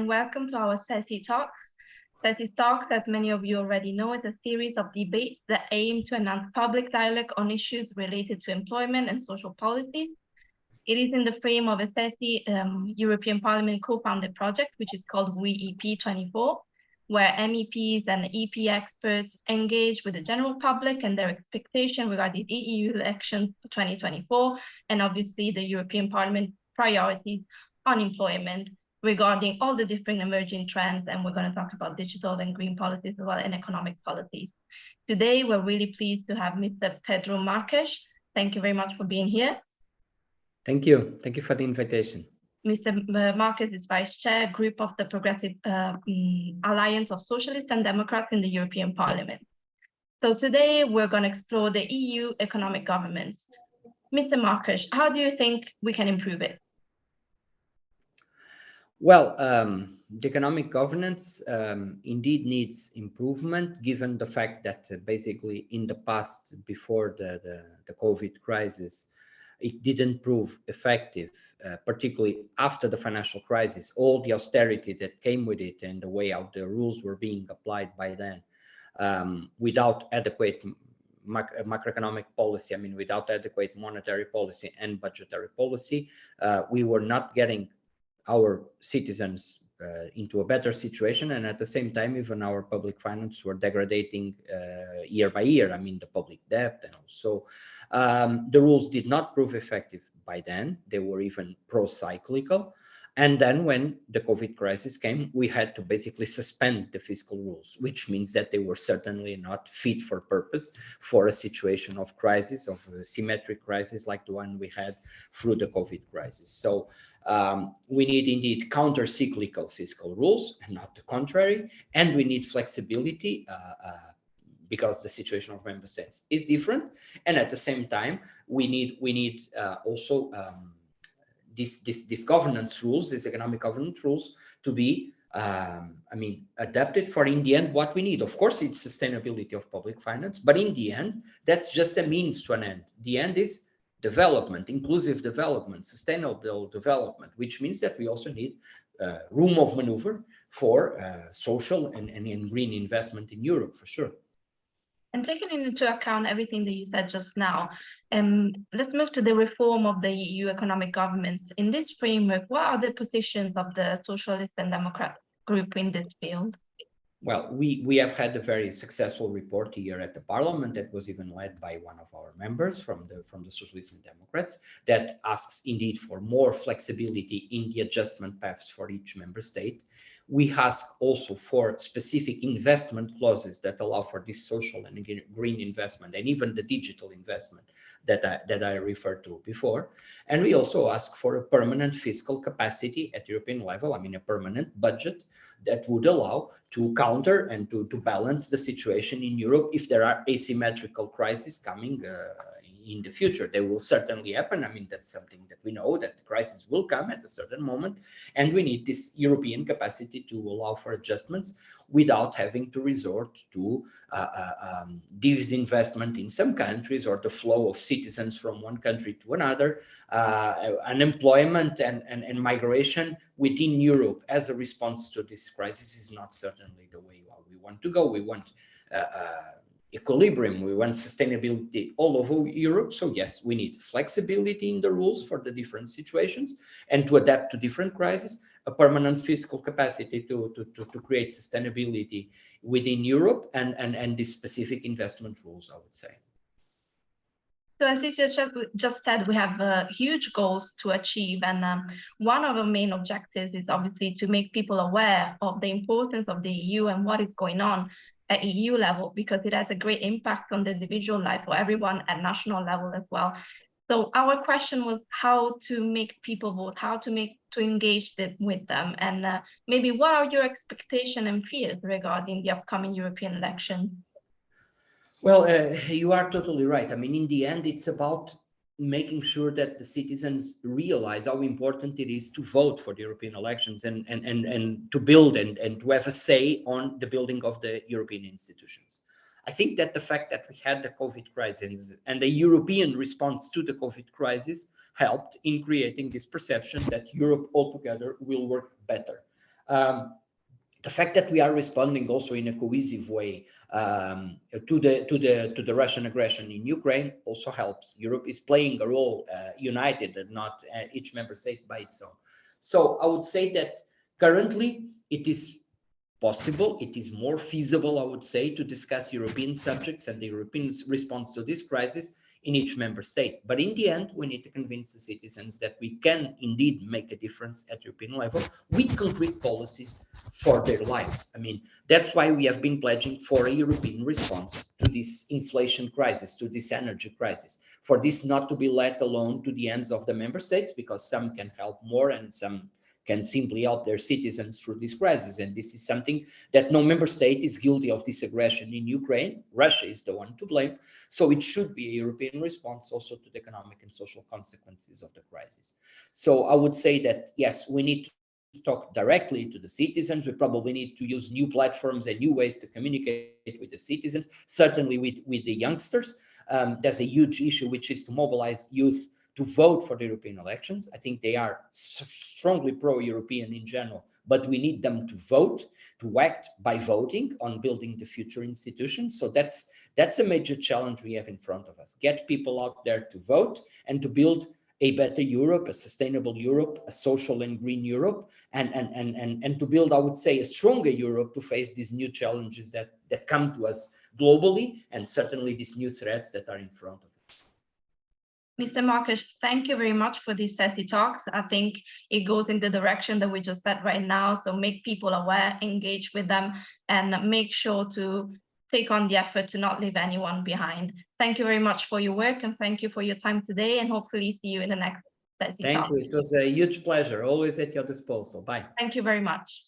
and welcome to our CESI Talks. CESI Talks, as many of you already know, is a series of debates that aim to enhance public dialogue on issues related to employment and social policies. It is in the frame of a CESI European Parliament co-founded project, which is called We EP 24, where MEPs and EP experts engage with the general public and their expectation regarding the EU elections for 2024, and obviously the European Parliament priorities on employment regarding all the different emerging trends. And we're going to talk about digital and green policies as well, and economic policies. Today, we're really pleased to have Mr. Pedro Marques. Thank you very much for being here. Thank you. Thank you for the invitation. Mr. Marques is Vice Chair, Group of the Progressive Alliance of Socialists and Democrats in the European Parliament. So today, we're going to explore the EU economic governance. Mr. Marques, how do you think we can improve it? Well, the economic governance indeed needs improvement, given the fact that basically in the past, before the COVID crisis, it didn't prove effective, particularly after the financial crisis. All the austerity that came with it and the way how the rules were being applied by then, without adequate macroeconomic policy, I mean, without adequate monetary policy and budgetary policy, we were not getting our citizens into a better situation, and at the same time, even our public finances were degrading year by year. I mean, the public debt, and also the rules did not prove effective by then. They were even pro-cyclical. And then when the COVID crisis came, we had to basically suspend the fiscal rules, which means that they were certainly not fit for purpose for a situation of crisis, of a symmetric crisis like the one we had through the COVID crisis. So we need indeed counter-cyclical fiscal rules and not the contrary. And we need flexibility because the situation of member states is different. And at the same time, we need also these governance rules, these economic governance rules, to be, adapted for, in the end, what we need. Of course, it's sustainability of public finance, but in the end, that's just a means to an end. The end is development, inclusive development, sustainable development, which means that we also need room of maneuver for social and green investment in Europe, for sure. And taking into account everything that you said just now, let's move to the reform of the EU economic governance. In this framework, what are the positions of the Socialist and Democrat group in this field? Well, we have had a very successful report here at the Parliament that was even led by one of our members from the Socialists and Democrats that asks indeed for more flexibility in the adjustment paths for each member state. We ask also for specific investment clauses that allow for this social and green investment, and even the digital investment that I referred to before. And we also ask for a permanent fiscal capacity at European level, I mean a permanent budget that would allow to counter and to balance the situation in Europe if there are asymmetrical crises coming in the future. They will certainly happen. I mean, that's something that we know, that the crisis will come at a certain moment, and we need this European capacity to allow for adjustments without having to resort to disinvestment in some countries, or the flow of citizens from one country to another, unemployment and migration within Europe as a response to this crisis is not certainly the way we want to go. We want equilibrium, we want sustainability all over Europe. So yes, we need flexibility in the rules for the different situations and to adapt to different crises, a permanent fiscal capacity to create sustainability within Europe, and these specific investment rules, I would say. So as you just said, we have huge goals to achieve, and one of the main objectives is obviously to make people aware of the importance of the EU and what is going on at EU level, because it has a great impact on the individual life for everyone at national level as well. So our question was how to make people vote, how to engage with them, and maybe what are your expectations and fears regarding the upcoming European elections? Well, you are totally right. I mean, in the end, it's about making sure that the citizens realize how important it is to vote for the European elections and to build and to have a say on the building of the European institutions. I think that the fact that we had the COVID crisis and the European response to the COVID crisis helped in creating this perception that Europe altogether will work better. The fact that we are responding also in a cohesive way to the Russian aggression in Ukraine also helps. Europe is playing a role, united, and not each member state by its own. So I would say that currently it is possible, it is more feasible, I would say, to discuss European subjects and the European response to this crisis in each member state. But in the end, we need to convince the citizens that we can indeed make a difference at European level with concrete policies for their lives. I mean, that's why we have been pledging for a European response to this inflation crisis, to this energy crisis, for this not to be let alone to the hands of the member states, because some can help more and some can simply help their citizens through this crisis. And this is something that no member state is guilty of this aggression in Ukraine. Russia is the one to blame. So it should be a European response also to the economic and social consequences of the crisis. So I would say that, yes, we need to talk directly to the citizens. We probably need to use new platforms and new ways to communicate with the citizens, certainly with the youngsters. There's a huge issue, which is to mobilize youth to vote for the European elections. I think they are strongly pro-European in general, but we need them to vote, to act by voting on building the future institutions. So that's a major challenge we have in front of us. Get people out there to vote and to build a better Europe, a sustainable Europe, a social and green Europe, and to build, I would say, a stronger Europe to face these new challenges that come to us globally, and certainly these new threats that are in front of us. Mr. Marques, thank you very much for these CESI talks. I think it goes in the direction that we just said right now. So make people aware, engage with them, and make sure to take on the effort to not leave anyone behind. Thank you very much for your work, and thank you for your time today, and hopefully see you in the next CESI talk. Thank you. It was a huge pleasure. Always at your disposal. Bye. Thank you very much.